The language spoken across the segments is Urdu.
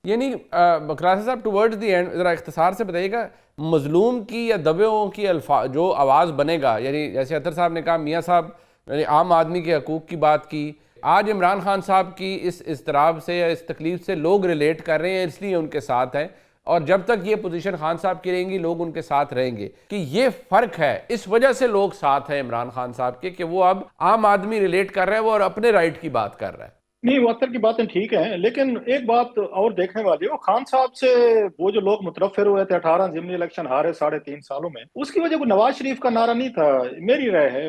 یعنی قاضی صاحب ٹورڈز دی اینڈ ذرا اختصار سے بتائیے گا، مظلوم کی یا دبیوں کی جو آواز بنے گا، یعنی جیسے اطہر صاحب نے کہا میاں صاحب یعنی عام آدمی کے حقوق کی بات کی، آج عمران خان صاحب کی اس اضطراب سے یا اس تکلیف سے لوگ ریلیٹ کر رہے ہیں، اس لیے ان کے ساتھ ہیں، اور جب تک یہ پوزیشن خان صاحب کی رہیں گی لوگ ان کے ساتھ رہیں گے، کہ یہ فرق ہے، اس وجہ سے لوگ ساتھ ہیں عمران خان صاحب کے کہ وہ اب عام آدمی ریلیٹ کر رہا ہے وہ اور اپنے رائٹ کی بات کر رہا ہے۔ نہیں، وہ اختر کی باتیں ٹھیک ہیں، لیکن ایک بات اور دیکھنے والی ہے، وہ خان صاحب سے وہ جو لوگ مترفر ہوئے تھے 18 ضمنی الیکشن ہارے 3.5 سالوں میں، اس کی وجہ کوئی نواز شریف کا نعرہ نہیں تھا۔ میری رائے ہے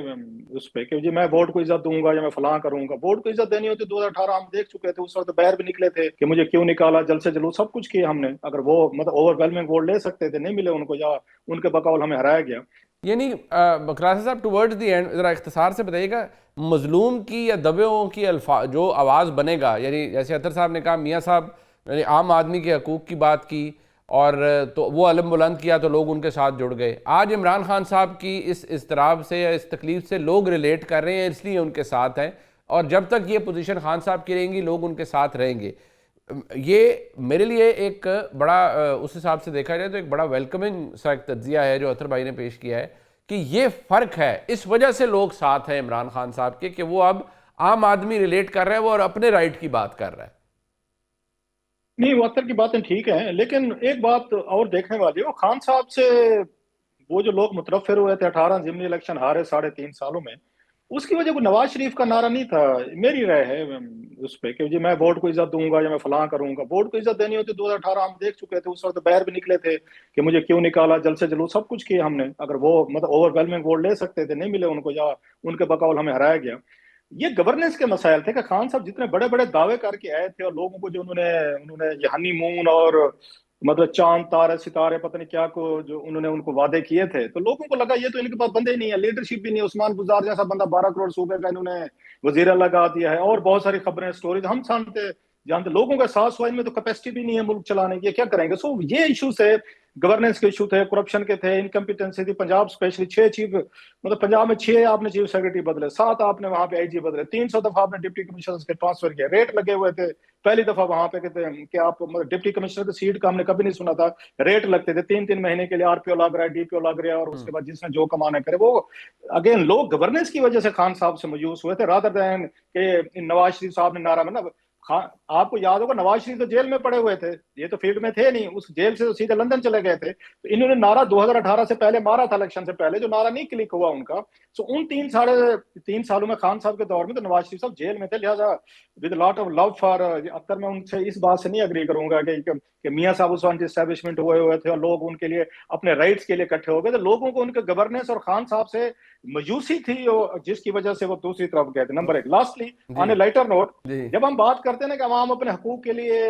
اس پہ کہ جی میں ووٹ کو عزت دوں گا یا میں فلاں کروں گا۔ ووٹ کو عزت دینی ہوتی 2018 ہم دیکھ چکے تھے، اس وقت باہر بھی نکلے تھے کہ مجھے کیوں نکالا، جلد سے جلوس سب کچھ کیا ہم نے، اگر وہ مطلب اوور ویلمنگ ووٹ لے سکتے تھے، نہیں ملے ان کو، یا ان کے بقول ہمیں ہرایا گیا۔ یعنی قاضی صاحب ٹورڈز دی اینڈ ذرا اختصار سے بتائیے گا، مظلوم کی یا دبیوں کی جو آواز بنے گا، یعنی جیسے اطہر صاحب نے کہا میاں صاحب یعنی عام آدمی کے حقوق کی بات کی اور تو وہ علم بلند کیا تو لوگ ان کے ساتھ جڑ گئے، آج عمران خان صاحب کی اس اضطراب سے یا اس تکلیف سے لوگ ریلیٹ کر رہے ہیں، اس لیے ان کے ساتھ ہیں، اور جب تک یہ پوزیشن خان صاحب کی رہیں گی لوگ ان کے ساتھ رہیں گے۔ یہ میرے لیے ایک بڑا اس حساب سے دیکھا جائے تو ایک بڑا ویلکمنگ سا ایک تجزیہ ہے جو اطہر بھائی نے پیش کیا ہے کہ یہ فرق ہے، اس وجہ سے لوگ ساتھ ہیں عمران خان صاحب کے کہ وہ اب عام آدمی ریلیٹ کر رہا ہے وہ اور اپنے رائٹ کی بات کر رہا ہے۔ نہیں، وہ اختر کی باتیں ٹھیک ہیں، لیکن ایک بات اور دیکھنے والی ہے، وہ خان صاحب سے وہ جو لوگ مترفر ہوئے تھے 18 ضمنی الیکشن ہارے 3.5 سالوں میں، اس کی وجہ کوئی نواز شریف کا نعرہ نہیں تھا۔ میری رائے ہے اس پہ کہ جی میں ووٹ کو عزت دوں گا یا میں فلاں کروں گا۔ ووٹ کو عزت دینی ہوتی 2018 ہم دیکھ چکے تھے، اس وقت باہر بھی نکلے تھے کہ مجھے کیوں نکالا، جلد سے جلوس سب کچھ کیا ہم نے، اگر وہ مطلب اوور ویلمنگ ووٹ لے سکتے تھے، نہیں ملے ان کو، یا ان کے بقول ہمیں ہرایا گیا۔ یہ گورننس کے مسائل تھے کہ خان صاحب جتنے بڑے بڑے دعوے کر کے آئے تھے اور لوگوں کو جو انہوں نے یہ ہنی مون اور مطلب چاند تارے ستارے پتہ نہیں کیا کو جو انہوں نے ان کو وعدے کیے تھے، تو لوگوں کو لگا یہ تو ان کے پاس بندے ہی نہیں ہے، لیڈرشپ بھی نہیں ہے۔ عثمان گزار جیسا بندہ 12 کروڑ صوبے کا انہوں نے وزیر لگا دیا ہے، اور بہت ساری خبریں سٹوریز ہم جانتے لوگوں کا ساتھ سوائن میں تو کیپیسٹی بھی نہیں ہے ملک چلانے کی، کیا کریں گے؟ سو یہ ایشوز ہے، گورننس کے ایشو تھے، کرپشن کے تھے، انکمپیٹنسی تھی۔ پنجاب اسپیشلی 6 چیف مطلب پنجاب میں 6 آپ نے چیف سیکرٹری بدلے، 7 آپ نے وہاں پہ آئی جی بدلے، 300 دفعہ آپ نے ڈپٹی کمشنر کے ٹرانسفر کیا، ریٹ لگے ہوئے تھے پہلی دفعہ وہاں پہ کہ آپ ڈپٹی کمشنر کی سیٹ کا ہم نے کبھی نہیں سنا تھا، ریٹ لگتے تھے 3 مہینے کے لیے، آر پی او لگ رہا ہے، ڈی پی او لگ رہا ہے، اور اس کے بعد جس نے جو کمانا کرے وہ اگین لوگ گورننس کی وجہ سے خان صاحب سے مایوس ہوئے تھے، رادر دین کہ نواز شریف صاحب نے نعرہ میں آپ کو یاد ہوگا نواز شریف تو جیل میں پڑے ہوئے تھے، یہ تو فیلڈ میں تھے نہیں، اس جیل سے تو سیدھے لندن چلے گئے تھے، تو انہوں نے نعرہ 2018 سے پہلے مارا تھا، الیکشن سے پہلے، جو نعرہ نہیں کلک ہوا ان کا۔ سو ان 3 سالوں میں خان صاحب کے دور میں تو نواز شریف صاحب جیل میں تھے، لہٰذا with lot of love for Akhtar میں ان سے اس بات سے نہیں اگری کروں گا کہ میاں صاحب اس وقت اسٹیبلشمنٹ ہوئے تھے اور لوگ ان کے لیے اپنے رائٹس کے لیے اکٹھے ہو گئے تھے، لوگوں کو ان کے گورننس اور خان صاحب سے مایوسی تھی جس کی وجہ سے وہ دوسری طرف گئے تھے۔ نمبر 1 لاسٹلی آن اے لائٹر نوٹ، جب ہم بات کرتے ہیں نا کہ عوام اپنے حقوق کے لیے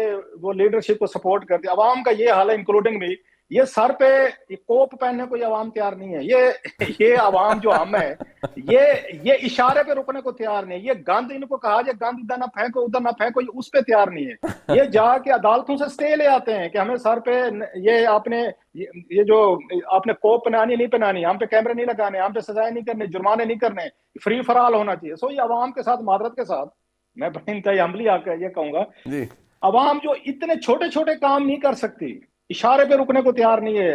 وہ لیڈرشپ کو سپورٹ کرتی ہے، عوام کا یہ حال ہے انکلوڈنگ بھی، یہ سر پہ کوپ پہننے کو یہ عوام تیار نہیں ہے، یہ عوام جو ہم ہے یہ اشارے پہ رکنے کو تیار نہیں ہے، یہ گند ان کو کہا جائے گند ادھر نہ پھینکو ادھر نہ پھینکو، یہ اس پہ تیار نہیں ہے، یہ جا کے عدالتوں سے سٹے لے آتے ہیں کہ ہمیں سر پہ یہ آپ نے یہ جو آپ نے کوپ پہنانی نہیں پہنانی، ہم پہ کیمرے نہیں لگانے، ہم پہ سزائیں نہیں کرنے، جرمانے نہیں کرنے، فری فار آل ہونا چاہیے۔ سو یہ عوام کے ساتھ معذرت کے ساتھ میں بڑی انتہائی عملی آ کے یہ کہوں گا، عوام جو اتنے چھوٹے چھوٹے کام نہیں کر سکتی، اشارے پہ رکنے کو تیار نہیں ہے،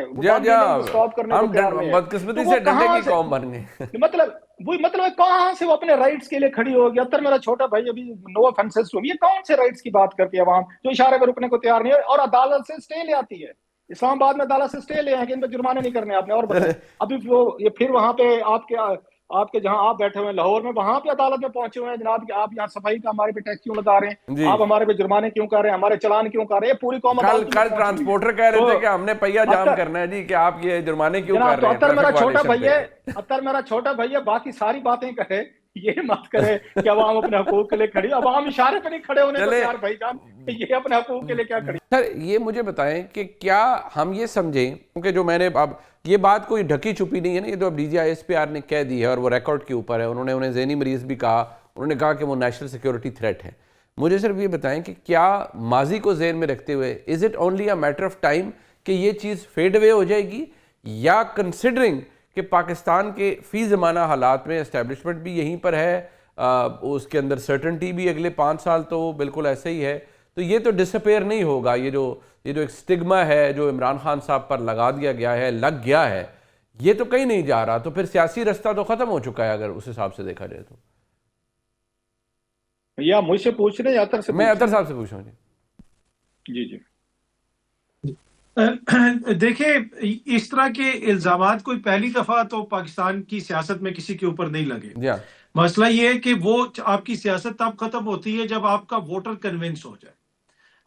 اسٹاپ کرنے کو تیار نہیں ہے، بدقسمتی سے ڈنڈے کی قوم بن گئے۔ مطلب کہاں سے وہ اپنے رائٹس کے لیے کھڑی ہوگی؟ اتر میرا چھوٹا بھائی ابھی نو افنسز ٹو، یہ کون سے رائٹس کی بات کرتی ہے عوام جو اشارے پہ رکنے کو تیار نہیں ہے اور عدالت سے سٹے لے آتی ہے؟ اسلام آباد میں عدالت سے سٹے لے ہیں کہ ان پہ جرمانے نہیں کرنے آپ نے، اور بتائیں ابھی یہ پھر وہاں پہ آپ کے جہاں آپ بیٹھے ہوئے ہیں لاہور میں، وہاں پہ عدالت میں پہنچے ہوئے ہیں جناب کہ آپ یہاں صفائی کا ہمارے پہ ٹیکس کیوں لگا رہے ہیں، آپ ہمارے پہ جرمانے کیوں کر رہے ہیں، ہمارے چلان کیوں کر رہے ہیں، پوری قوم عدالت کل ٹرانسپورٹر کہہ رہے تھے کہ ہم نے پہیہ جام کرنا ہے جی کہ آپ یہ جرمانے کیوں کر رہے ہیں۔ اتر میرا چھوٹا بھائی ہے، باقی ساری باتیں کرے، یہ مت کرے کہ عوام اپنے حقوق کے لیے کھڑی، عوام اشارے پہ نہیں کھڑے ہونے کو تیار بھائی جان، یہ اپنے حقوق کے لیے کیا کھڑی۔ سر یہ مجھے بتائیں کہ کیا ہم یہ سمجھیں، کیونکہ جو میں نے اب یہ بات کوئی ڈھکی چھپی نہیں ہے نا، یہ تو اب D G I S P R نے کہہ دی ہے اور وہ ریکارڈ کے اوپر ہے، انہوں نے انہیں ذہنی مریض بھی کہا، انہوں نے کہا کہ وہ نیشنل سیکیورٹی تھریٹ ہے۔ مجھے صرف یہ بتائیں کہ کیا ماضی کو ذہن میں رکھتے ہوئے is it only a matter of time کہ یہ چیز فیڈ اوے ہو جائے گی، یا کنسیڈرنگ کہ پاکستان کے فی زمانہ حالات میں اسٹیبلشمنٹ بھی یہیں پر ہے، اس کے اندر سرٹنٹی بھی اگلے 5 سال تو بالکل ایسے ہی ہے، تو یہ تو ڈسپیئر نہیں ہوگا. یہ جو ایک سٹگما ہے جو عمران خان صاحب پر لگا دیا گیا ہے، لگ گیا ہے، یہ تو کہیں نہیں جا رہا. تو پھر سیاسی رستہ تو ختم ہو چکا ہے اگر اس حساب سے دیکھا جائے تو. یا مجھ سے پوچھ رہے ہیں یا اطہر سے؟ میں اطہر صاحب سے پوچھ رہا ہوں. جی جی. دیکھیں، اس طرح کے الزامات کوئی پہلی دفعہ تو پاکستان کی سیاست میں کسی کے اوپر نہیں لگے. جی ہاں. مسئلہ یہ ہے کہ وہ آپ کی سیاست تب ختم ہوتی ہے جب آپ کا ووٹر کنونس ہو جائے.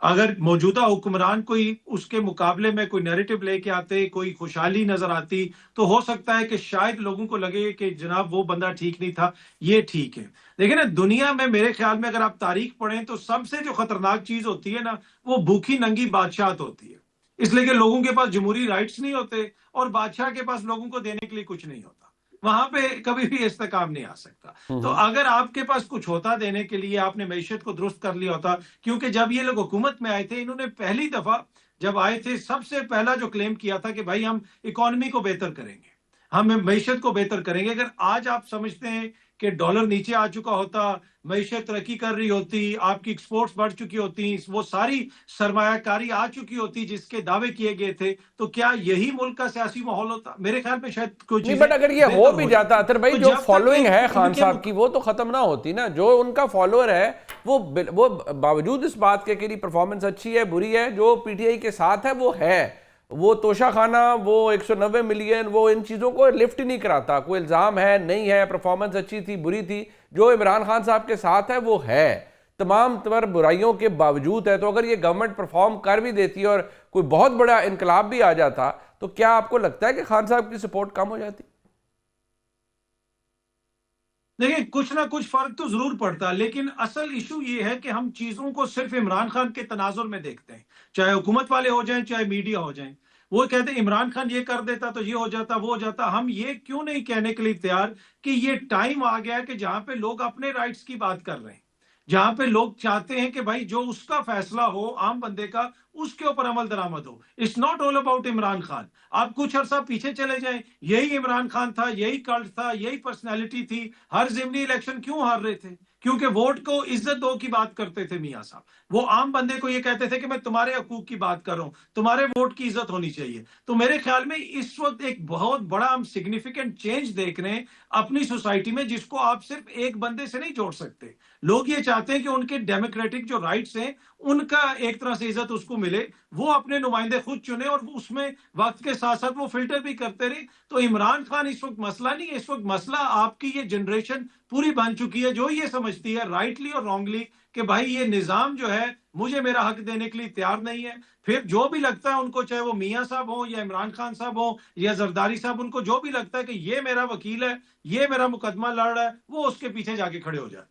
اگر موجودہ حکمران کوئی اس کے مقابلے میں کوئی نیریٹو لے کے آتے، کوئی خوشحالی نظر آتی، تو ہو سکتا ہے کہ شاید لوگوں کو لگے کہ جناب وہ بندہ ٹھیک نہیں تھا، یہ ٹھیک ہے. لیکن دنیا میں میرے خیال میں اگر آپ تاریخ پڑھیں تو سب سے جو خطرناک چیز ہوتی ہے نا، وہ بھوکی ننگی بادشاہت ہوتی ہے. اس لیے کہ لوگوں کے پاس جمہوری رائٹس نہیں ہوتے اور بادشاہ کے پاس لوگوں کو دینے کے لیے کچھ نہیں ہوتا. وہاں پہ کبھی بھی استحکام نہیں آ سکتا. تو اگر آپ کے پاس کچھ ہوتا دینے کے لیے، آپ نے معیشت کو درست کر لیا ہوتا. کیونکہ جب یہ لوگ حکومت میں آئے تھے، انہوں نے پہلی دفعہ جب آئے تھے سب سے پہلا جو کلیم کیا تھا کہ بھائی ہم اکانومی کو بہتر کریں گے، ہم معیشت کو بہتر کریں گے. اگر آج آپ سمجھتے ہیں کہ ڈالر نیچے آ چکا ہوتا، معیشت ترقی کر رہی ہوتی، آپ کی ایکسپورٹس بڑھ چکی ہوتی، وہ ساری سرمایہ کاری آ چکی ہوتی جس کے دعوے کیے گئے تھے، تو کیا یہی ملک کا سیاسی ماحول ہوتا؟ میرے خیال میں شاید کوئی نہیں، چیزیں بٹ اگر یہ ہو بھی جاتا اطہر بھائی، جو فالوئنگ ہے خان صاحب کی وہ تو ختم نہ ہوتی نا. جو ان کا فالوور ہے وہ باوجود اس بات کے کہ پرفارمنس اچھی ہے بری ہے، جو پی ٹی آئی کے ساتھ ہے وہ ہے. وہ توشہ خانہ، وہ 190 ملین، وہ ان چیزوں کو لفٹ ہی نہیں کراتا. کوئی الزام ہے نہیں ہے، پرفارمنس اچھی تھی بری تھی، جو عمران خان صاحب کے ساتھ ہے وہ ہے، تمام تر برائیوں کے باوجود ہے. تو اگر یہ گورنمنٹ پرفارم کر بھی دیتی اور کوئی بہت بڑا انقلاب بھی آ جاتا، تو کیا آپ کو لگتا ہے کہ خان صاحب کی سپورٹ کم ہو جاتی؟ دیکھیں، کچھ نہ کچھ فرق تو ضرور پڑتا، لیکن اصل ایشو یہ ہے کہ ہم چیزوں کو صرف عمران خان کے تناظر میں دیکھتے ہیں، چاہے حکومت والے ہو جائیں چاہے میڈیا ہو جائیں. وہ کہتے ہیں عمران خان یہ کر دیتا تو یہ ہو جاتا، وہ ہو جاتا. ہم یہ کیوں نہیں کہنے کے لیے تیار کہ یہ ٹائم آ گیا کہ جہاں پہ لوگ اپنے رائٹس کی بات کر رہے ہیں، جہاں پہ لوگ چاہتے ہیں کہ بھائی جو اس کا فیصلہ ہو عام بندے کا، اس کے اوپر عمل درآمد ہو. It's not all about Imran Khan. آپ کچھ عرصہ پیچھے چلے جائیں، یہی عمران خان تھا، یہی کلٹ تھا، یہی پرسنالٹی تھی. ہر ضمنی الیکشن کیوں ہار رہے تھے؟ کیونکہ ووٹ کو عزت دو کی بات کرتے تھے میاں صاحب. وہ عام بندے کو یہ کہتے تھے کہ میں تمہارے حقوق کی بات کر رہا ہوں، تمہارے ووٹ کی عزت ہونی چاہیے. تو میرے خیال میں اس وقت ایک بہت بڑا ہم سگنیفیکنٹ چینج دیکھ رہے ہیں اپنی سوسائٹی میں، جس کو آپ صرف ایک بندے سے نہیں جوڑ سکتے. لوگ یہ چاہتے ہیں کہ ان کے ڈیموکریٹک جو رائٹس ہیں ان کا ایک طرح سے عزت اس کو ملے، وہ اپنے نمائندے خود چنے اور اس میں وقت کے ساتھ ساتھ وہ فلٹر بھی کرتے رہے. تو عمران خان اس وقت مسئلہ نہیں ہے. اس وقت مسئلہ آپ کی یہ جنریشن پوری بن چکی ہے جو یہ سمجھتی ہے رائٹلی اور رانگلی کہ بھائی یہ نظام جو ہے مجھے میرا حق دینے کے لیے تیار نہیں ہے. پھر جو بھی لگتا ہے ان کو، چاہے وہ میاں صاحب ہوں یا عمران خان صاحب ہوں یا زرداری صاحب، ان کو جو بھی لگتا ہے کہ یہ میرا وکیل ہے، یہ میرا مقدمہ لڑ رہا ہے، وہ اس کے پیچھے جا کے کھڑے ہو جاتے ہیں.